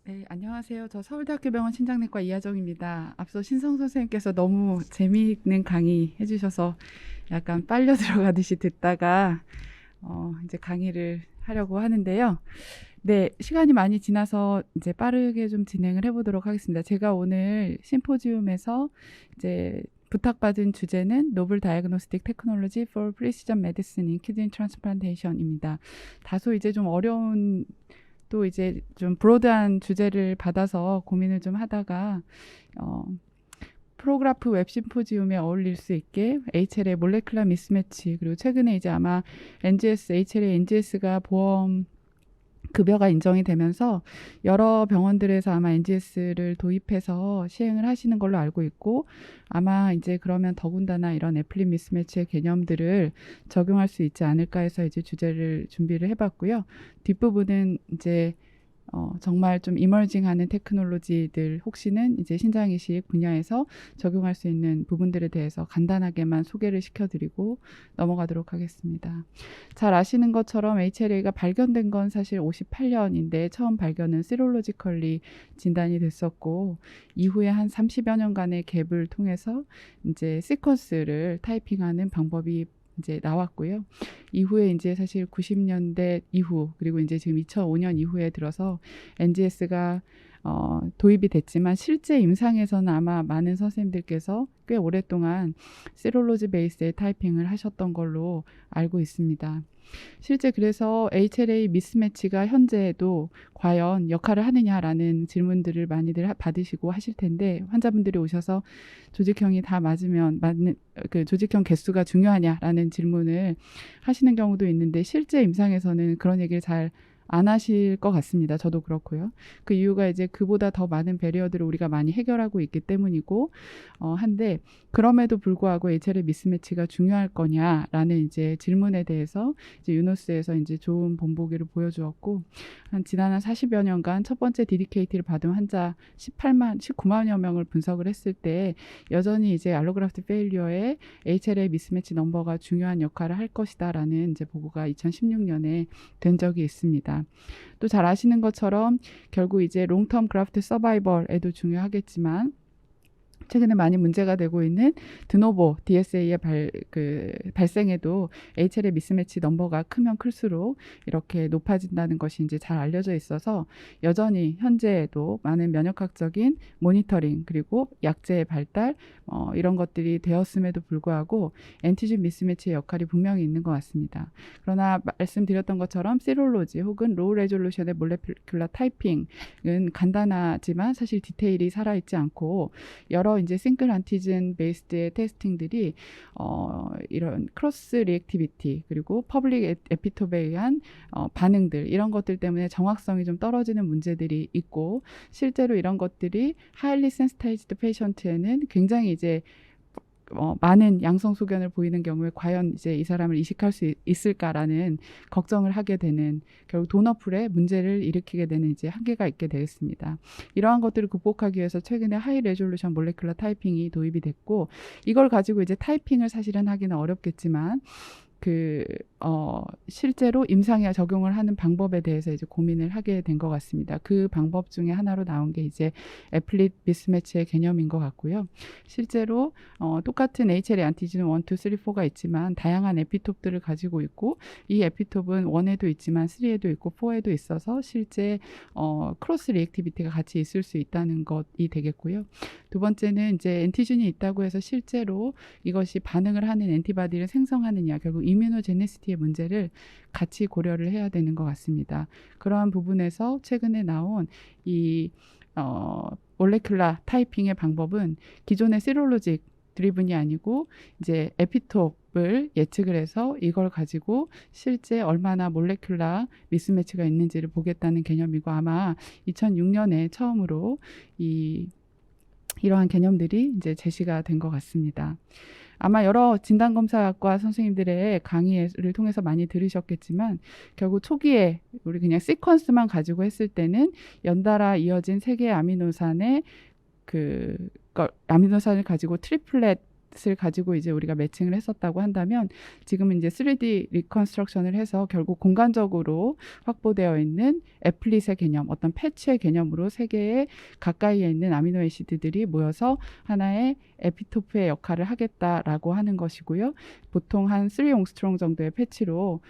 네, 안녕하세요. 저 서울대학교병원 신장내과 이하정입니다. 앞서 신성 선생님께서 너무 재미있는 강의 해주셔서 약간 빨려 들어가듯이 듣다가 이제 강의를 하려고 하는데요. 네, 시간이 많이 지나서 이제 빠르게 좀 진행을 해보도록 하겠습니다. 제가 오늘 심포지움에서 이제 부탁받은 주제는 노블 다이그노스틱 테크놀로지 for precision medicine in kidney transplantation입니다. 다소 이제 좀 어려운 또 이제 좀 브로드한 주제를 받아서 고민을 좀 하다가 프로그래프 웹 심포지움에 어울릴 수 있게 HLA 몰레큘러 미스매치, 그리고 최근에 이제 아마 NGS, HLA NGS가 보험 급여가 인정이 되면서 여러 병원들에서 아마 NGS를 도입해서 시행을 하시는 걸로 알고 있고, 아마 이제 그러면 더군다나 이런 애플릿 미스매치의 개념들을 적용할 수 있지 않을까 해서 이제 주제를 준비를 해봤고요. 뒷부분은 이제 정말 좀 이머징하는 테크놀로지들, 혹시는 이제 신장이식 분야에서 적용할 수 있는 부분들에 대해서 간단하게만 소개를 시켜드리고 넘어가도록 하겠습니다. 잘 아시는 것처럼 HLA가 발견된 건 사실 58년인데 처음 발견은 시롤로지컬리 진단이 됐었고, 이후에 한 30여 년간의 갭을 통해서 이제 시퀀스를 타이핑하는 방법이 이제 나왔고요. 이후에 이제 사실 90년대 이후, 그리고 이제 지금 2005년 이후에 들어서 NGS가 도입이 됐지만 실제 임상에서는 아마 많은 선생님들께서 꽤 오랫동안 시롤로지 베이스의 타이핑을 하셨던 걸로 알고 있습니다. 실제 그래서 HLA 미스매치가 현재에도 과연 역할을 하느냐라는 질문들을 많이들 받으시고 하실 텐데, 환자분들이 오셔서 조직형이 다 맞으면 그 조직형 개수가 중요하냐라는 질문을 하시는 경우도 있는데, 실제 임상에서는 그런 얘기를 잘 안 하실 것 같습니다. 저도 그렇고요. 그 이유가 이제 그보다 더 많은 배리어들을 우리가 많이 해결하고 있기 때문이고, 한데 그럼에도 불구하고 HLA 미스매치가 중요할 거냐라는 이제 질문에 대해서 이제 유노스에서 이제 좋은 본보기를 보여주었고, 지난 한 40여 년간 첫 번째 디디케이트를 받은 환자 19만여 명을 분석을 했을 때 여전히 이제 알로그라프트 페일리어에 HLA 미스매치 넘버가 중요한 역할을 할 것이다라는 이제 보고가 2016년에 된 적이 있습니다. 또 잘 아시는 것처럼 결국 이제 롱텀 그래프트 서바이벌에도 중요하겠지만, 최근에 많이 문제가 되고 있는 드노보 DSA의 발생에도 HLA 미스매치 넘버가 크면 클수록 이렇게 높아진다는 것이 이제 잘 알려져 있어서, 여전히 현재에도 많은 면역학적인 모니터링, 그리고 약제의 발달, 이런 것들이 되었음에도 불구하고 엔티즌 미스매치의 역할이 분명히 있는 것 같습니다. 그러나 말씀드렸던 것처럼 시롤로지 혹은 로우 레졸루션의 몰레큘러 타이핑은 간단하지만 사실 디테일이 살아있지 않고, 여러 이제 싱글 안티즌 베이스드의 테스팅들이 이런 크로스 리액티비티, 그리고 퍼블릭 에피톱에 의한 반응들, 이런 것들 때문에 정확성이 좀 떨어지는 문제들이 있고, 실제로 이런 것들이 하일리 센시타이즈드 페이션트에는 굉장히 이제 많은 양성 소견을 보이는 경우에 과연 이제 이 사람을 이식할 수 있을까라는 걱정을 하게 되는, 결국 도너풀에 문제를 일으키게 되는 이제 한계가 있게 되겠습니다. 이러한 것들을 극복하기 위해서 최근에 하이 레졸루션 몰레큘러 타이핑이 도입이 됐고, 이걸 가지고 이제 타이핑을 사실은 하기는 어렵겠지만 실제로 임상에 적용을 하는 방법에 대해서 이제 고민을 하게 된 것 같습니다. 그 방법 중에 하나로 나온 게 이제 애플릿 미스매치의 개념인 것 같고요. 실제로 똑같은 HLA 안티즌 1, 2, 3, 4가 있지만 다양한 에피톱들을 가지고 있고, 이 에피톱은 1에도 있지만 3에도 있고 4에도 있어서 실제 크로스 리액티비티가 같이 있을 수 있다는 것이 되겠고요. 두 번째는 이제 엔티즌이 있다고 해서 실제로 이것이 반응을 하는 엔티바디를 생성하느냐, 결국 이뮤노제네시티의 문제를 같이 고려를 해야 되는 것 같습니다. 그러한 부분에서 최근에 나온 이 몰레큘러 타이핑의 방법은 기존의 시롤로직 드리븐이 아니고 이제 에피톱을 예측을 해서 이걸 가지고 실제 얼마나 몰레큘러 미스매치가 있는지를 보겠다는 개념이고, 아마 2006년에 처음으로 이러한 개념들이 이제 제시가 된 것 같습니다. 아마 여러 진단검사학과 선생님들의 강의를 통해서 많이 들으셨겠지만, 결국 초기에 우리 그냥 시퀀스만 가지고 했을 때는 연달아 이어진 세 개의 아미노산의 아미노산을 가지고 트리플렛 것을 가지고 이제 우리가 매칭을 했었다고 한다면 지금은 이제 3D 리컨스트럭션을 해서 결국 공간적으로 확보되어 있는 애플릿의 개념, 어떤 패치의 개념으로 세 개의 가까이에 있는 아미노 애시드들이 모여서 하나의 에피토프의 역할을 하겠다라고 하는 것이고요. 보통 한 3옹스트롱 정도의 패치로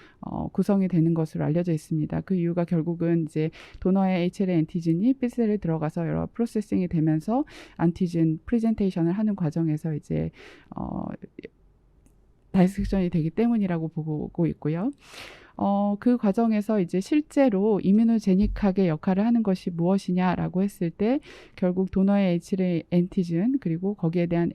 구성이 되는 것으로 알려져 있습니다. 그 이유가 결국은 이제 도너의 HLA 엔티진이 B셀에 들어가서 여러 프로세싱이 되면서 안티진 프레젠테이션을 하는 과정에서 이제 다이섹션이 되기 때문이라고 보고 있고요. 그 과정에서 이제 실제로 이뮤노제닉하게 역할을 하는 것이 무엇이냐라고 했을 때 결국 도너의 HLA 엔티진 그리고 거기에 대한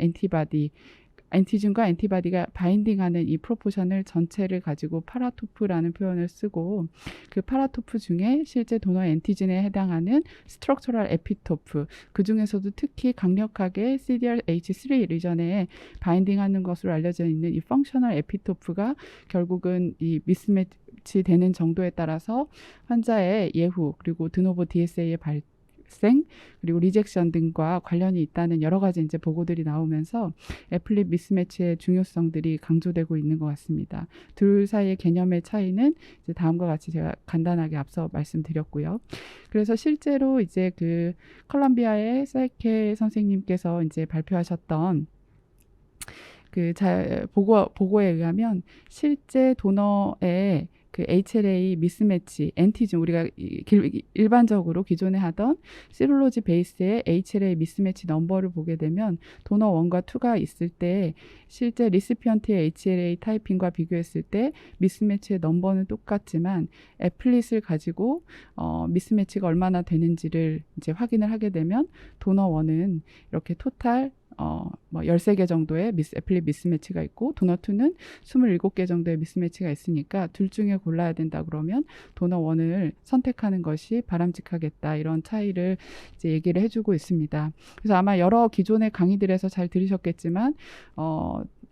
엔티진과 엔티바디가 바인딩하는 이 프로포션을 전체를 가지고 파라토프라는 표현을 쓰고 그 파라토프 중에 실제 도너 엔티진에 해당하는 스트럭처럴 에피토프 그 중에서도 특히 강력하게 CDRH3 리전에 바인딩하는 것으로 알려져 있는 이 펑셔널 에피토프가 결국은 이 미스매치 되는 정도에 따라서 환자의 예후 그리고 드노보 DSA의 발생 그리고 리젝션 등과 관련이 있다는 여러 가지 이제 보고들이 나오면서 애플릿 미스매치의 중요성들이 강조되고 있는 것 같습니다. 둘 사이의 개념의 차이는 이제 다음과 같이 제가 간단하게 앞서 말씀드렸고요. 그래서 실제로 이제 그 컬럼비아의 사이케 선생님께서 이제 발표하셨던 그 보고에 의하면 실제 도너의 그 HLA 미스매치, 엔티진 우리가 일반적으로 기존에 하던 시롤로지 베이스의 HLA 미스매치 넘버를 보게 되면 도너 1과 2가 있을 때 실제 리시피언트의 HLA 타이핑과 비교했을 때 미스매치의 넘버는 똑같지만 애플릿을 가지고 미스매치가 얼마나 되는지를 이제 확인을 하게 되면 도너 1은 이렇게 토탈 13개 정도의 애플릿 미스매치가 있고 도너 2는 27개 정도의 미스매치가 있으니까 둘 중에 골라야 된다 그러면 도너 1을 선택하는 것이 바람직하겠다 이런 차이를 이제 얘기를 해주고 있습니다. 그래서 아마 여러 기존의 강의들에서 잘 들으셨겠지만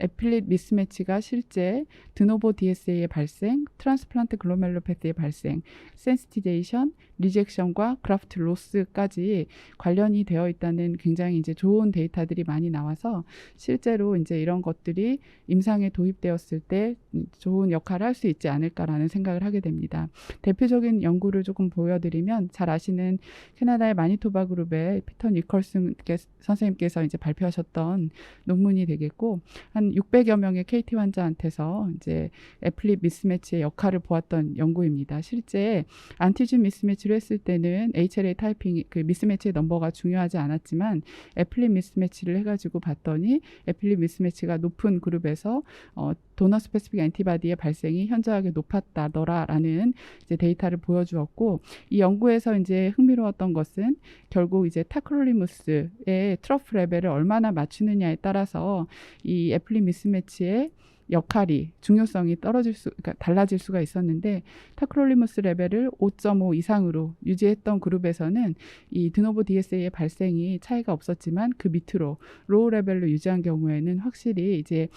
애플릿 미스매치가 실제 드노보 DSA의 발생, 트랜스플란트 글로멜로패스의 발생, 센시티제이션, 리젝션과 그라프트 로스까지 관련이 되어 있다는 굉장히 이제 좋은 데이터들이 많이 나와서 실제로 이제 이런 것들이 임상에 도입되었을 때 좋은 역할을 할 수 있지 않을까라는 생각을 하게 됩니다. 대표적인 연구를 조금 보여드리면 잘 아시는 캐나다의 마니토바 그룹의 피터 니컬슨 선생님께서 이제 발표하셨던 논문이 되겠고 한 600여 명의 KT 환자한테서 이제 애플릿 미스매치의 역할을 보았던 연구입니다. 실제 안티진 미스매치를 했을 때는 HLA 타이핑 그 미스매치의 넘버가 중요하지 않았지만 애플릿 미스매치를 해가지고 봤더니 애플릿 미스매치가 높은 그룹에서 도너 스페시픽 엔티바디의 발생이 현저하게 높았다더라라는 이제 데이터를 보여주었고 이 연구에서 이제 흥미로웠던 것은 결국 이제 타크롤리무스의 트러프 레벨을 얼마나 맞추느냐에 따라서 이 애플릿 미스매치의 역할이 중요성이 그러니까 달라질 수가 있었는데 타크롤리무스 레벨을 5.5 이상으로 유지했던 그룹에서는 이 드노보 DSA의 발생이 차이가 없었지만 그 밑으로 로우 레벨로 유지한 경우에는 확실히 이제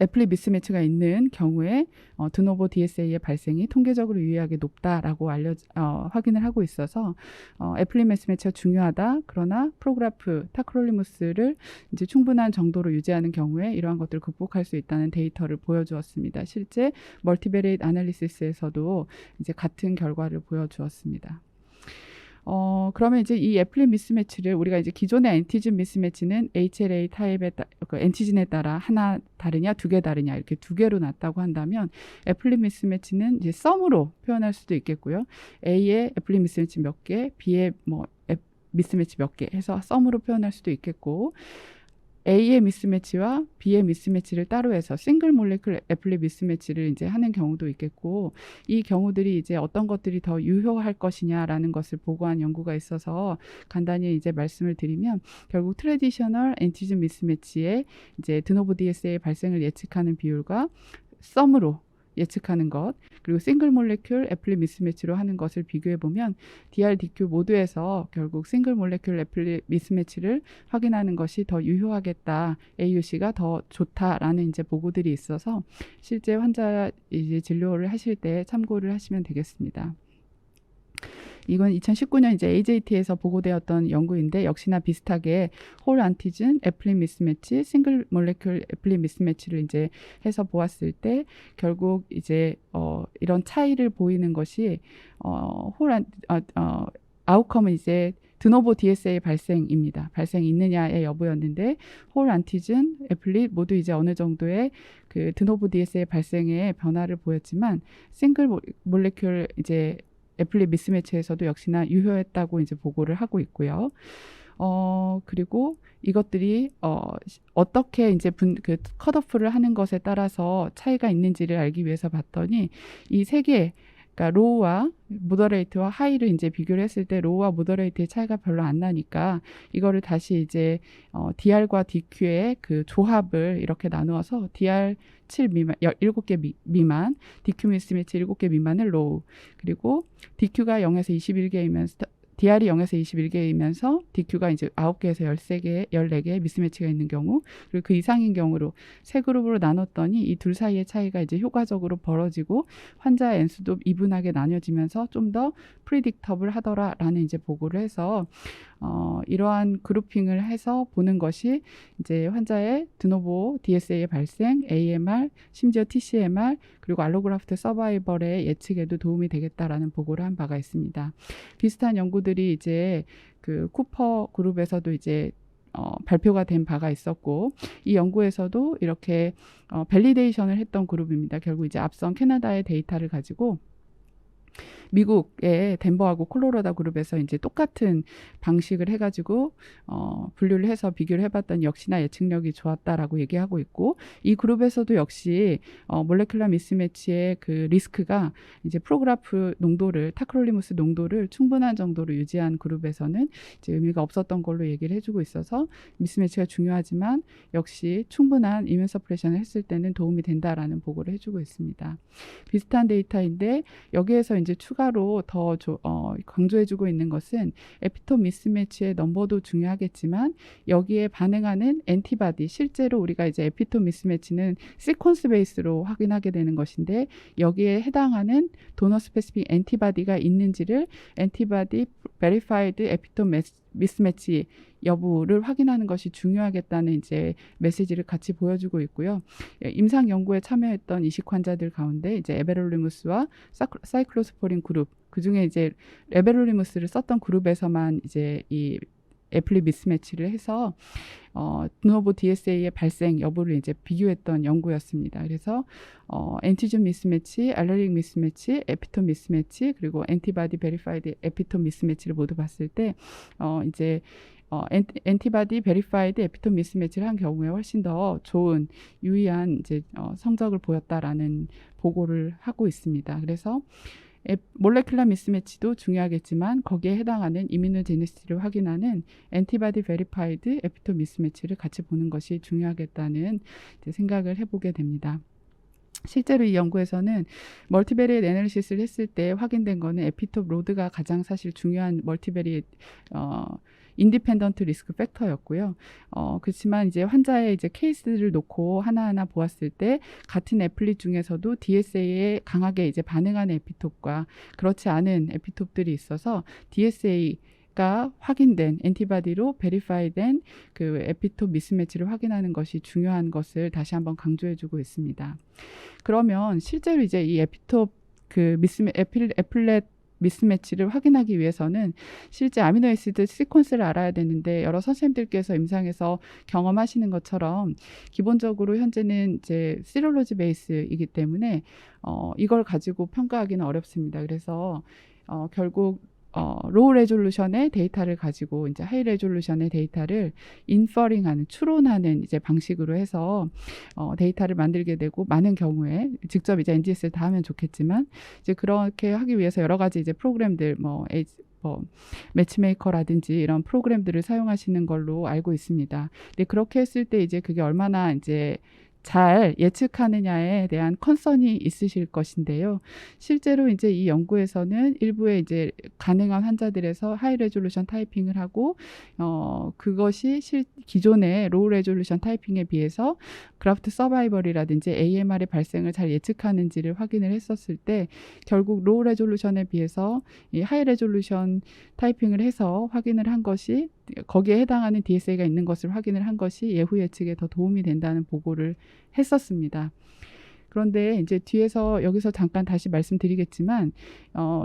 애플릿 미스매치가 있는 경우에 드노보 DSA의 발생이 통계적으로 유의하게 높다라고 확인을 하고 있어서 애플릿 미스매치가 중요하다. 그러나 프로그래프 타크롤리무스를 이제 충분한 정도로 유지하는 경우에 이러한 것들을 극복할 수 있다는 데이터를 보여주었습니다. 실제 멀티베리에이트 아날리시스에서도 이제 같은 결과를 보여주었습니다. 그러면 이제 이 애플릿 미스매치를 우리가 이제 기존의 엔티진 미스매치는 HLA 타입의 그 엔티진에 따라 하나 다르냐, 두 개 다르냐 이렇게 두 개로 났다고 한다면 애플릿 미스매치는 이제 썸으로 표현할 수도 있겠고요. A의 애플릿 미스매치 몇 개, B의 미스매치 몇 개 해서 썸으로 표현할 수도 있겠고 A의 미스매치와 B의 미스매치를 따로 해서 싱글 몰레큘 애플릿 미스매치를 이제 하는 경우도 있겠고 이 경우들이 이제 어떤 것들이 더 유효할 것이냐라는 것을 보고한 연구가 있어서 간단히 이제 말씀을 드리면 결국 트래디셔널 엔티진 미스매치의 이제 드노보 DSA의 발생을 예측하는 비율과 썸으로 예측하는 것 그리고 싱글 몰레큘 애플릿 미스매치로 하는 것을 비교해 보면 DR, DQ 모두에서 결국 싱글 몰레큘 애플릿 미스매치를 확인하는 것이 더 유효하겠다, AUC가 더 좋다라는 이제 보고들이 있어서 실제 환자 이제 진료를 하실 때 참고를 하시면 되겠습니다. 이건 2019년 이제 AJT에서 보고되었던 연구인데 역시나 비슷하게 홀 안티즌 애플릿 미스매치, 싱글 몰레큘 애플릿 미스매치를 이제 해서 보았을 때 결국 이제 이런 차이를 보이는 것이 아웃컴은 이제 드노보 DSA 발생입니다. 발생이 있느냐의 여부였는데 홀 안티즌, 애플릿 모두 이제 어느 정도의 그 드노보 DSA 발생에 변화를 보였지만 싱글 몰레큘 이제 애플릿 미스매치에서도 역시나 유효했다고 이제 보고를 하고 있고요. 그리고 이것들이 어떻게 이제 그 컷오프를 하는 것에 따라서 차이가 있는지를 알기 위해서 봤더니 이 세 개, 그러니까 로우와 모더레이트와 하이를 이제 비교를 했을 때 로우와 모더레이트의 차이가 별로 안 나니까 이거를 다시 이제 DR과 DQ의 그 조합을 이렇게 나누어서 DR 7 미만, 7개 미만, DQ 미스매치 7개 미만을 로우, 그리고 DQ가 0에서 21개이면서 DR이 0에서 21개이면서 DQ가 이제 9개에서 13개, 14개의 미스매치가 있는 경우, 그리고 그 이상인 경우로 세 그룹으로 나눴더니 이 둘 사이의 차이가 이제 효과적으로 벌어지고 환자의 N수도 이분하게 나뉘어지면서 좀 더 프리딕터블 하더라라는 이제 보고를 해서 이러한 그룹핑을 해서 보는 것이 이제 환자의 드노보 DSA의 발생, AMR, 심지어 TCMR, 그리고 알로그라프트 서바이벌의 예측에도 도움이 되겠다라는 보고를 한 바가 있습니다. 비슷한 연구들이 이제 그 쿠퍼 그룹에서도 이제 발표가 된 바가 있었고, 이 연구에서도 이렇게 밸리데이션을 했던 그룹입니다. 결국 이제 앞선 캐나다의 데이터를 가지고 미국의 덴버하고 콜로라도 그룹에서 이제 똑같은 방식을 해가지고 분류를 해서 비교를 해봤더니 역시나 예측력이 좋았다라고 얘기하고 있고, 이 그룹에서도 역시 몰레큘러 미스매치의 그 리스크가 이제 프로그라프 농도를, 타크롤리무스 농도를 충분한 정도로 유지한 그룹에서는 이제 의미가 없었던 걸로 얘기를 해주고 있어서 미스매치가 중요하지만 역시 충분한 이뮤 서프레션을 했을 때는 도움이 된다라는 보고를 해주고 있습니다. 비슷한 데이터인데 여기에서 이제 추가로 더 강조해주고 있는 것은 에피톱 미스매치의 넘버도 중요하겠지만 여기에 반응하는 엔티바디, 실제로 우리가 이제 에피톱 미스매치는 시퀀스 베이스로 확인하게 되는 것인데 여기에 해당하는 도너 스페시픽 엔티바디가 있는지를 엔티바디 베리파이드 에피톱 미스매치 여부를 확인하는 것이 중요하겠다는 이제 메시지를 같이 보여주고 있고요. 임상 연구에 참여했던 이식 환자들 가운데 이제 에베롤리무스와 사이클로스포린 그룹, 그 중에 이제 에베롤리무스를 썼던 그룹에서만 이제 이 애플릿 미스매치를 해서 드노보 DSA의 발생 여부를 이제 비교했던 연구였습니다. 그래서 엔티즌 미스매치, 알레릭 미스매치, 에피톱 미스매치, 그리고 엔티바디 베리파이드 에피톱 미스매치를 모두 봤을 때 이제 엔티바디 베리파이드 에피톱 미스매치를 한 경우에 훨씬 더 좋은 유의한 이제 성적을 보였다라는 보고를 하고 있습니다. 그래서 몰레큘러 미스매치도 중요하겠지만 거기에 해당하는 이뮤노제니시티를 확인하는 엔티바디 베리파이드 에피톱 미스매치를 같이 보는 것이 중요하겠다는 이제 생각을 해보게 됩니다. 실제로 이 연구에서는 멀티베리엣 애널리시스를 했을 때 확인된 거는 에피톱 로드가 가장 사실 중요한 멀티베리엣 인디펜던트 리스크 팩터였고요. 그렇지만 이제 환자의 이제 케이스를 놓고 하나하나 보았을 때 같은 애플릿 중에서도 DSA에 강하게 이제 반응하는 에피톱과 그렇지 않은 에피톱들이 있어서 DSA가 확인된 엔티바디로 베리파이된 그 에피톱 미스매치를 확인하는 것이 중요한 것을 다시 한번 강조해주고 있습니다. 그러면 실제로 이제 이 에피톱 그 애플렛 미스매치를 확인하기 위해서는 실제 아미노애시드 시퀀스를 알아야 되는데 여러 선생님들께서 임상에서 경험하시는 것처럼 기본적으로 현재는 이제 시롤로지 베이스이기 때문에 이걸 가지고 평가하기는 어렵습니다. 그래서 결국 로우 레졸루션의 데이터를 가지고 이제 하이 레졸루션의 데이터를 인퍼링하는, 추론하는 이제 방식으로 해서 데이터를 만들게 되고, 많은 경우에 직접 이제 NGS를 다 하면 좋겠지만 이제 그렇게 하기 위해서 여러 가지 이제 프로그램들 매치메이커라든지 이런 프로그램들을 사용하시는 걸로 알고 있습니다. 근데 그렇게 했을 때 이제 그게 얼마나 이제 잘 예측하느냐에 대한 컨선이 있으실 것인데요. 실제로 이제 이 연구에서는 일부의 이제 가능한 환자들에서 하이 레졸루션 타이핑을 하고 그것이 기존의 로우 레졸루션 타이핑에 비해서 그래프트 서바이벌이라든지 AMR의 발생을 잘 예측하는지를 확인을 했었을 때 결국 로우 레졸루션에 비해서 이 하이 레졸루션 타이핑을 해서 확인을 한 것이 거기에 해당하는 DSA가 있는 것을 확인을 한 것이 예후 예측에 더 도움이 된다는 보고를 했었습니다. 그런데 이제 뒤에서 여기서 잠깐 다시 말씀드리겠지만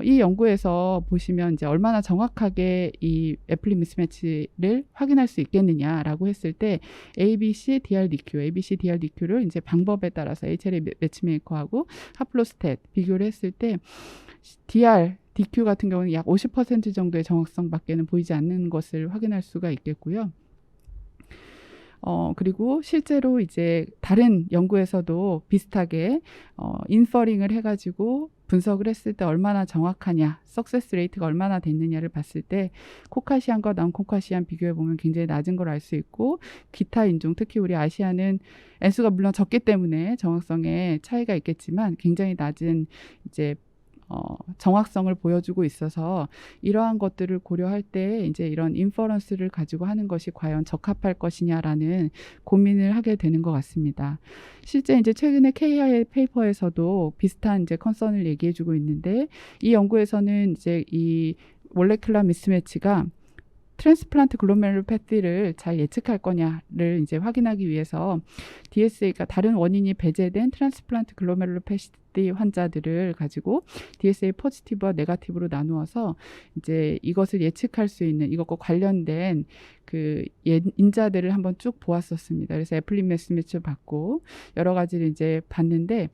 이 연구에서 보시면 이제 얼마나 정확하게 이 애플릭 미스매치를 확인할 수 있겠느냐라고 했을 때 ABC, DRDQ를 이제 방법에 따라서 HLA 매치메이커하고 하플로스탯 비교를 했을 때 DQ 같은 경우는 약 50% 정도의 정확성밖에는 보이지 않는 것을 확인할 수가 있겠고요. 그리고 실제로 이제 다른 연구에서도 비슷하게 인퍼링을 해가지고 분석을 했을 때 얼마나 정확하냐, 석세스 레이트가 얼마나 됐느냐를 봤을 때 코카시안과 남코카시안 비교해 보면 굉장히 낮은 걸 알 수 있고 기타 인종, 특히 우리 아시아는 N수가 물론 적기 때문에 정확성에 차이가 있겠지만 굉장히 낮은 이제 정확성을 보여주고 있어서 이러한 것들을 고려할 때 이제 이런 인퍼런스를 가지고 하는 것이 과연 적합할 것이냐라는 고민을 하게 되는 것 같습니다. 실제 이제 최근에 KI 페이퍼에서도 비슷한 이제 컨선을 얘기해주고 있는데 이 연구에서는 이제 이 몰레큘러 미스매치가 트랜스플란트 글로메룰로패티를 잘 예측할 거냐를 이제 확인하기 위해서 DSA가 다른 원인이 배제된 트랜스플란트 글로메룰로패티 환자들을 가지고 DSA 포지티브와 네거티브로 나누어서 이제 이것을 예측할 수 있는 이것과 관련된 그 인자들을 한번 쭉 보았었습니다. 그래서 애플릭 미스매치를 받고 여러 가지를 이제 봤는데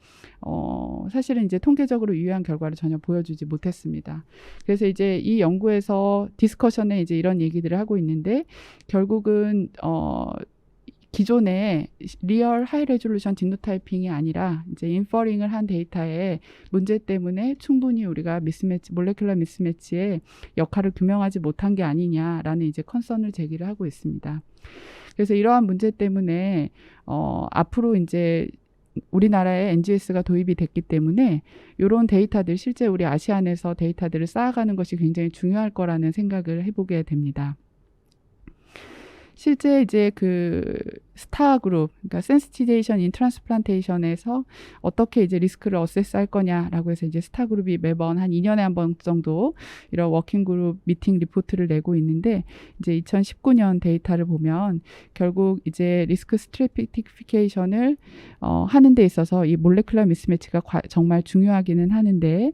사실은 이제 통계적으로 유효한 결과를 전혀 보여주지 못했습니다. 그래서 이제 이 연구에서 디스커션에 이제 이런 얘기들을 하고 있는데 결국은 기존의 리얼 하이 레졸루션 진노타이핑이 아니라 이제 인퍼링을 한 데이터의 문제 때문에 충분히 우리가 몰레큘러 미스매치의 역할을 규명하지 못한 게 아니냐라는 이제 컨선을 제기를 하고 있습니다. 그래서 이러한 문제 때문에 앞으로 이제 우리나라에 NGS가 도입이 됐기 때문에 이런 데이터들 실제 우리 아시안에서 데이터들을 쌓아가는 것이 굉장히 중요할 거라는 생각을 해보게 됩니다. 실제 이제 그 스타 그룹, 그러니까 센시티제이션 인 트랜스플란테이션에서 어떻게 이제 리스크를 어세스할 거냐라고 해서 이제 스타 그룹이 매번 한 2년에 한 번 정도 이런 워킹 그룹 미팅 리포트를 내고 있는데 이제 2019년 데이터를 보면 결국 이제 리스크 스트래티피케이션을 하는 데 있어서 이 몰레큘러 미스매치가 정말 중요하기는 하는데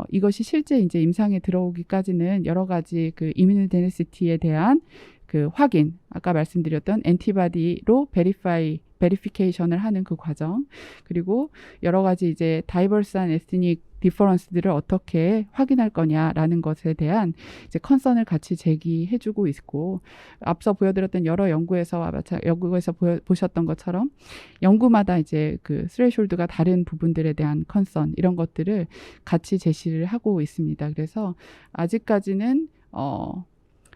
이것이 실제 이제 임상에 들어오기까지는 여러 가지 그 이뮤노제네시티에 대한 그 확인, 아까 말씀드렸던 엔티바디로 베리피케이션을 하는 그 과정, 그리고 여러 가지 이제 다이버스한 에스닉 디퍼런스들을 어떻게 확인할 거냐라는 것에 대한 이제 컨선을 같이 제기해주고 있고, 앞서 보여드렸던 여러 연구에서 보셨던 것처럼 연구마다 이제 그 스레이숄드가 다른 부분들에 대한 컨선 이런 것들을 같이 제시를 하고 있습니다. 그래서 아직까지는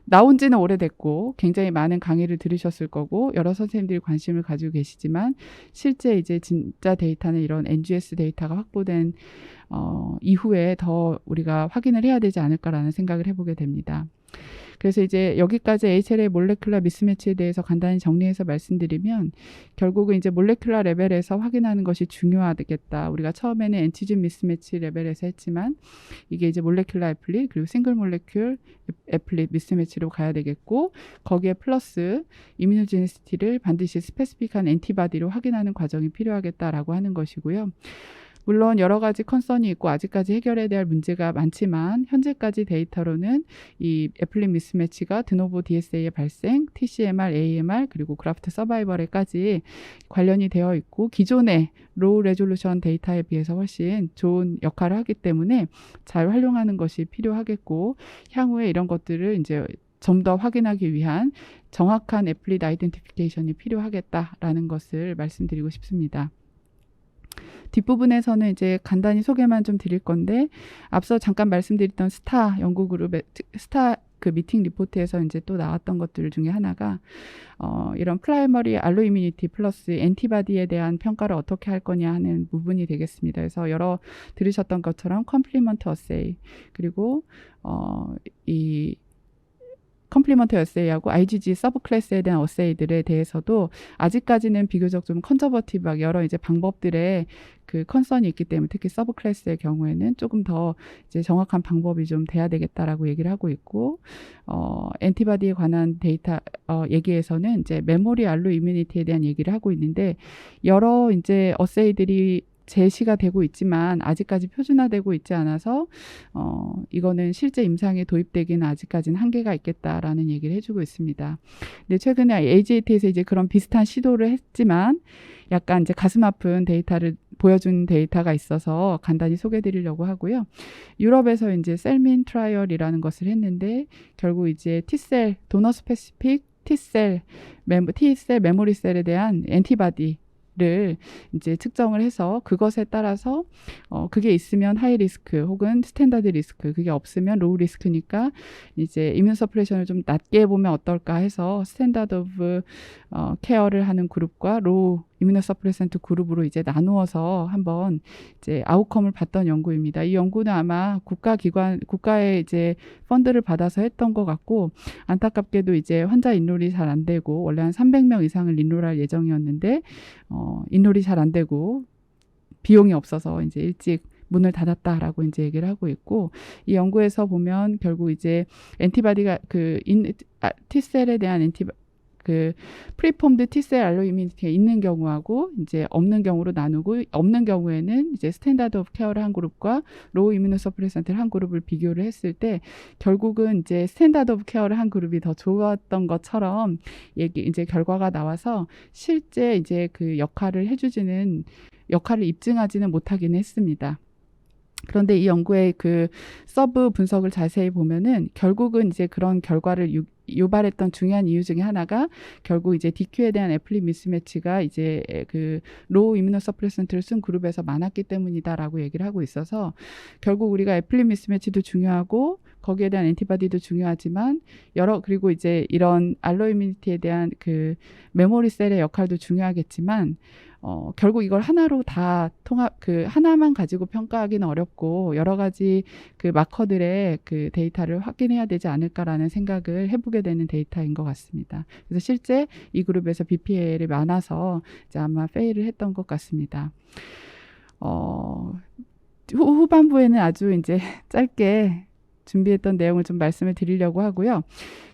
나온 지는 오래됐고 굉장히 많은 강의를 들으셨을 거고 여러 선생님들이 관심을 가지고 계시지만 실제 이제 진짜 데이터는 이런 NGS 데이터가 확보된 이후에 더 우리가 확인을 해야 되지 않을까라는 생각을 해보게 됩니다. 그래서 이제 여기까지 HLA 몰레큘러 미스매치에 대해서 간단히 정리해서 말씀드리면 결국은 이제 몰레큘러 레벨에서 확인하는 것이 중요하겠다. 우리가 처음에는 엔티즌 미스매치 레벨에서 했지만 이게 이제 몰레큘러 애플릿 그리고 싱글 몰레큘 애플릿 미스매치로 가야 되겠고 거기에 플러스 이뮤노제니시티를 반드시 스페시픽한 엔티바디로 확인하는 과정이 필요하겠다라고 하는 것이고요. 물론 여러 가지 컨선이 있고 아직까지 해결해야 될 문제가 많지만 현재까지 데이터로는 이 애플릭 미스매치가 드노보 DSA의 발생, TCMR, AMR 그리고 그래프트 서바이벌에까지 관련이 되어 있고 기존의 로우 레졸루션 데이터에 비해서 훨씬 좋은 역할을 하기 때문에 잘 활용하는 것이 필요하겠고 향후에 이런 것들을 이제 좀 더 확인하기 위한 정확한 애플릿 아이덴티피케이션이 필요하겠다라는 것을 말씀드리고 싶습니다. 뒷부분에서는 이제 간단히 소개만 좀 드릴 건데 앞서 잠깐 말씀드렸던 스타 연구 그룹의 스타 그 미팅 리포트에서 이제 또 나왔던 것들 중에 하나가 이런 프라이머리 알로이뮤니티 플러스 엔티바디에 대한 평가를 어떻게 할 거냐 하는 부분이 되겠습니다. 그래서 여러 들으셨던 것처럼 컴플리먼트 어세이 그리고 이 컴플리먼트 어세이하고 IgG 서브 클래스에 대한 어세이들에 대해서도 아직까지는 비교적 좀 컨저버티브하게 여러 이제 방법들의 그 컨선이 있기 때문에 특히 서브 클래스의 경우에는 조금 더 이제 정확한 방법이 좀 돼야 되겠다라고 얘기를 하고 있고 엔티바디에 관한 데이터 얘기에서는 이제 메모리 알로 이뮤니티에 대한 얘기를 하고 있는데 여러 이제 어세이들이 제시가 되고 있지만 아직까지 표준화되고 있지 않아서 이거는 실제 임상에 도입되기는 아직까지는 한계가 있겠다라는 얘기를 해주고 있습니다. 근데 최근에 AGAT에서 이제 그런 비슷한 시도를 했지만 약간 이제 가슴 아픈 데이터를 보여준 데이터가 있어서 간단히 소개해드리려고 하고요. 유럽에서 이제 셀민 트라이얼이라는 것을 했는데 결국 이제 T셀 도너 스페시픽 T셀 메모리 셀에 대한 엔티바디 를 이제 측정을 해서 그것에 따라서 그게 있으면 하이 리스크 혹은 스탠다드 리스크 그게 없으면 로우 리스크니까 이제 이뮨 서프레션을 좀 낮게 보면 어떨까 해서 스탠다드 오브 케어를 하는 그룹과 로우 이뮤노서프레센트 그룹으로 이제 나누어서 한번 이제 아웃컴을 봤던 연구입니다. 이 연구는 아마 국가의 이제 펀드를 받아서 했던 것 같고 안타깝게도 이제 환자 인롤이 잘 안 되고 원래 한 300명 이상을 인롤할 예정이었는데 인롤이 잘 안 되고 비용이 없어서 이제 일찍 문을 닫았다라고 이제 얘기를 하고 있고 이 연구에서 보면 결국 이제 엔티바디가 T셀에 대한 프리폼드 T셀 알로이뮤니티가 있는 경우하고 이제 없는 경우로 나누고 없는 경우에는 이제 스탠다드 오브 케어를 한 그룹과 로우 이뮤노서프레센트를 한 그룹을 비교를 했을 때 결국은 이제 스탠다드 오브 케어를 한 그룹이 더 좋았던 것처럼 이제 결과가 나와서 실제 이제 그 역할을 입증하지는 못하기는 했습니다. 그런데 이 연구의 그 서브 분석을 자세히 보면은 결국은 이제 그런 결과를 유발했던 중요한 이유 중에 하나가 결국 이제 DQ에 대한 애플리 미스매치가 이제 그 로우 이뮤노서프레센트를 쓴 그룹에서 많았기 때문이다라고 얘기를 하고 있어서 결국 우리가 애플리 미스매치도 중요하고 거기에 대한 엔티바디도 중요하지만 그리고 이제 이런 알로이뮤니티에 대한 그 메모리 셀의 역할도 중요하겠지만 결국 이걸 하나로 다 하나만 가지고 평가하기는 어렵고 여러 가지 그 마커들의 그 데이터를 확인해야 되지 않을까라는 생각을 해보게 되는 데이터인 것 같습니다. 그래서 실제 이 그룹에서 BPL이 많아서 이제 아마 페일을 했던 것 같습니다. 후반부에는 아주 이제 짧게 준비했던 내용을 좀 말씀을 드리려고 하고요.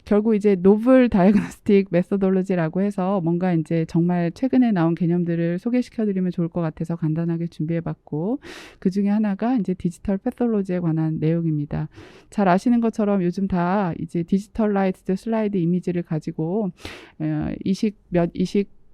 결국 이제 노블 다이그노스틱 메소돌로지라고 해서 뭔가 이제 정말 최근에 나온 개념들을 소개시켜 드리면 좋을 것 같아서 간단하게 준비해 봤고 그 중에 하나가 이제 디지털 패솔로지에 관한 내용입니다. 잘 아시는 것처럼 요즘 다 이제 디지털라이즈드 슬라이드 이미지를 가지고 이식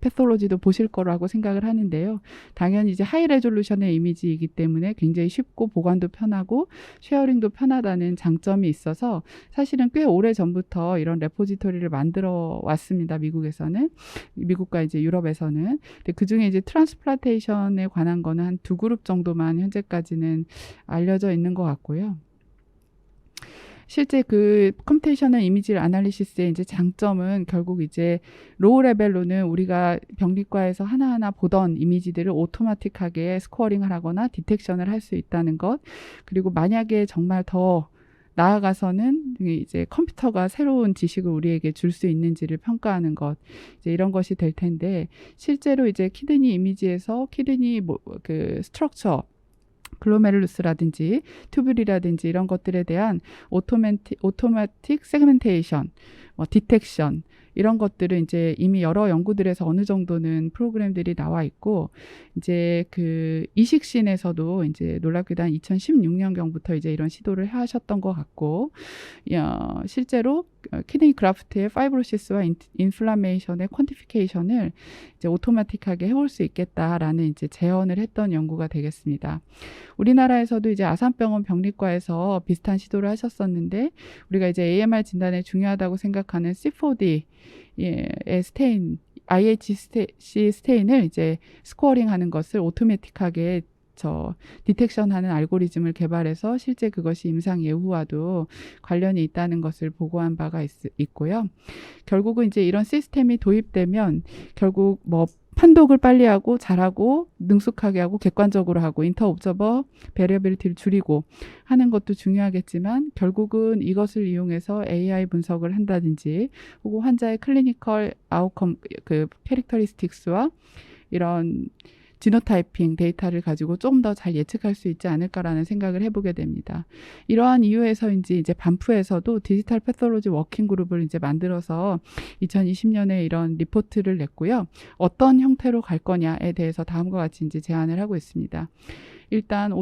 패솔로지도 보실 거라고 생각을 하는데요. 당연히 이제 하이 레졸루션의 이미지이기 때문에 굉장히 쉽고 보관도 편하고 쉐어링도 편하다는 장점이 있어서 사실은 꽤 오래 전부터 이런 레포지토리를 만들어 왔습니다. 미국과 이제 유럽에서는. 근데 그 중에 이제 트랜스플란테이션에 관한 거는 한 2그룹 정도만 현재까지는 알려져 있는 것 같고요. 실제 그 컴퓨테이셔널 이미지 아날리시스의 이제 장점은 결국 이제 로우 레벨로는 우리가 병리과에서 하나하나 보던 이미지들을 오토마틱하게 스코어링을 하거나 디텍션을 할 수 있다는 것. 그리고 만약에 정말 더 나아가서는 이제 컴퓨터가 새로운 지식을 우리에게 줄 수 있는지를 평가하는 것. 이제 이런 것이 될 텐데 실제로 이제 키드니 이미지에서 키드니 그 스트럭처 글로메룰루스라든지 튜뷸리라든지 이런 것들에 대한 오토매틱 세그멘테이션, 디텍션 이런 것들은 이제 이미 여러 연구들에서 어느 정도는 프로그램들이 나와 있고 이제 그 이식신에서도 이제 놀랍게도 한 2016년경부터 이제 이런 시도를 하셨던 것 같고 실제로 키드니 그라프트의 파이브로시스와 인플라메이션의 퀀티피케이션을 이제 오토마틱하게 해올 수 있겠다라는 이제 제언을 했던 연구가 되겠습니다. 우리나라에서도 이제 아산병원 병리과에서 비슷한 시도를 하셨었는데 우리가 이제 AMR 진단에 중요하다고 생각하는 C4D의 스테인, IHC 스테인을 이제 스코어링하는 것을 오토매틱하게 디텍션하는 알고리즘을 개발해서 실제 그것이 임상 예후와도 관련이 있다는 것을 보고한 바가 있고요. 결국은 이제 이런 시스템이 도입되면 결국 뭐 판독을 빨리 하고 잘하고 능숙하게 하고 객관적으로 하고 인터옵저버 베리어빌리티를 줄이고 하는 것도 중요하겠지만 결국은 이것을 이용해서 AI 분석을 한다든지 혹은 환자의 클리니컬 아웃컴 그 캐릭터리스틱스와 이런 지노타이핑 데이터를 가지고 조금 더 잘 예측할 수 있지 않을까라는 생각을 해보게 됩니다. 이러한 이유에서인지 이제 반프에서도 디지털 패솔로지 워킹 그룹을 이제 만들어서 2020년에 이런 리포트를 냈고요. 어떤 형태로 갈 거냐에 대해서 다음과 같이 이제 제안을 하고 있습니다. 일단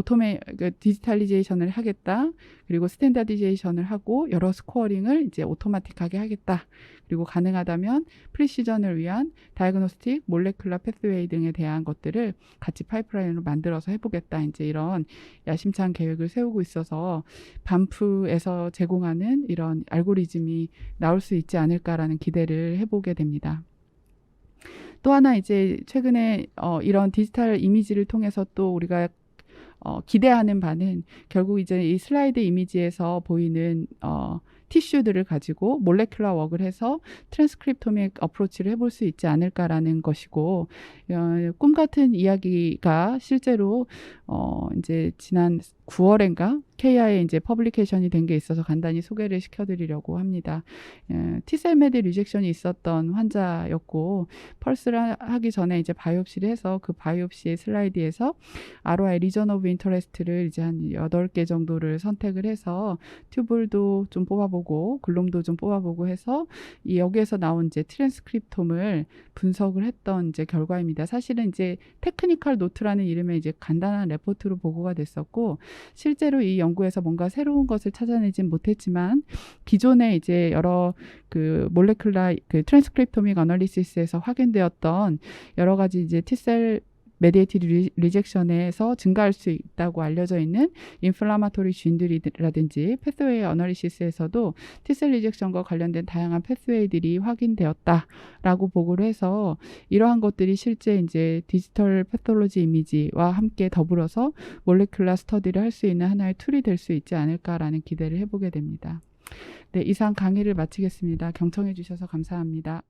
디지털리제이션을 하겠다. 그리고 스탠다디제이션을 하고 여러 스코어링을 이제 오토마틱하게 하겠다. 그리고 가능하다면 프리시전을 위한 다이그노스틱, 몰레큘러 패스웨이 등에 대한 것들을 같이 파이프라인으로 만들어서 해보겠다. 이제 이런 야심찬 계획을 세우고 있어서 반프에서 제공하는 이런 알고리즘이 나올 수 있지 않을까라는 기대를 해보게 됩니다. 또 하나 이제 최근에 이런 디지털 이미지를 통해서 또 우리가 기대하는 바는 결국 이제 이 슬라이드 이미지에서 보이는 티슈들을 가지고 몰레큘러 웍을 해서 트랜스크립토믹 어프로치를 해볼 수 있지 않을까라는 것이고 꿈 같은 이야기가 실제로 이제 지난 9월인가 KI에 이제 퍼블리케이션이 된 게 있어서 간단히 소개를 시켜드리려고 합니다. T셀 매드 리젝션이 있었던 환자였고 펄스를 하기 전에 이제 바이옵시를 해서 그 바이옵시의 슬라이드에서 ROI 리전 오브 인터레스트를 이제 한 8개 정도를 선택을 해서 튜블도 좀 뽑아보고 글롬도 좀 뽑아보고 해서 여기에서 나온 이제 트랜스크립톰을 분석을 했던 이제 결과입니다. 사실은 이제 테크니컬 노트라는 이름의 이제 간단한 레포트로 보고가 됐었고 실제로 이 연구에서 뭔가 새로운 것을 찾아내진 못했지만 기존에 이제 여러 그 몰레큘러 그 트랜스크립토믹 어널리시스에서 확인되었던 여러 가지 이제 T셀 메디에이티드 리젝션에서 증가할 수 있다고 알려져 있는 인플라마토리 진들이라든지 패스웨이 어널리시스에서도 T셀 리젝션과 관련된 다양한 패스웨이들이 확인되었다라고 보고를 해서 이러한 것들이 실제 이제 디지털 패톨로지 이미지와 함께 더불어서 몰레큘러 스터디를 할 수 있는 하나의 툴이 될 수 있지 않을까라는 기대를 해보게 됩니다. 네, 이상 강의를 마치겠습니다. 경청해 주셔서 감사합니다.